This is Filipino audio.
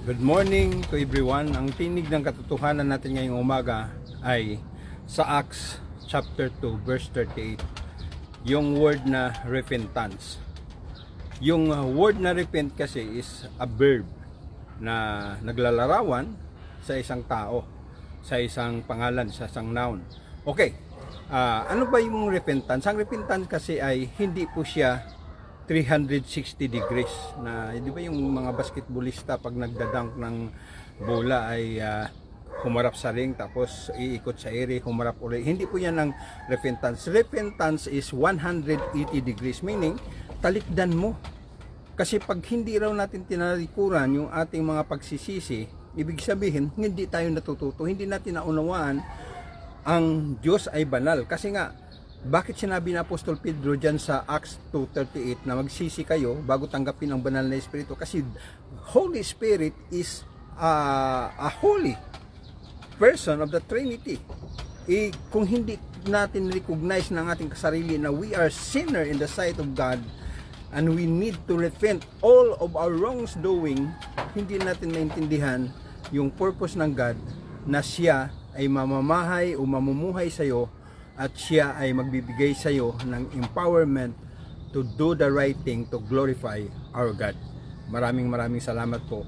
Good morning to everyone. Ang tinig ng katotohanan natin ngayong umaga ay sa Acts chapter 2 verse 38. Yung word na repentance. Yung word na repent kasi is a verb na naglalarawan sa isang tao, sa isang pangalan, sa isang noun. Okay. Ano ba yung repentance? Ang repentance kasi ay hindi po siya 360 degrees na, di ba yung mga basketballista pag nagdadunk ng bola ay humarap sa ring tapos iikot sa ere, humarap ulit. Hindi po yan ang repentance. Repentance is 180 degrees, meaning talikdan mo. Kasi pag hindi raw natin tinalikuran yung ating mga pagsisisi, ibig sabihin hindi tayo natututo, hindi natin naunawaan ang Diyos ay banal. Kasi nga, bakit sinabi ni Apostol Pedro dyan sa Acts 2:38 na magsisi kayo bago tanggapin ang banal na Espiritu? Kasi Holy Spirit is a holy person of the Trinity. Kung hindi natin recognize ng ating kasarili na we are sinner in the sight of God and we need to repent all of our wrongs doing, hindi natin maintindihan yung purpose ng God na siya ay mamamahay o mamumuhay sa iyo at siya ay magbibigay sa iyo ng empowerment to do the right thing to glorify our God. Maraming salamat po.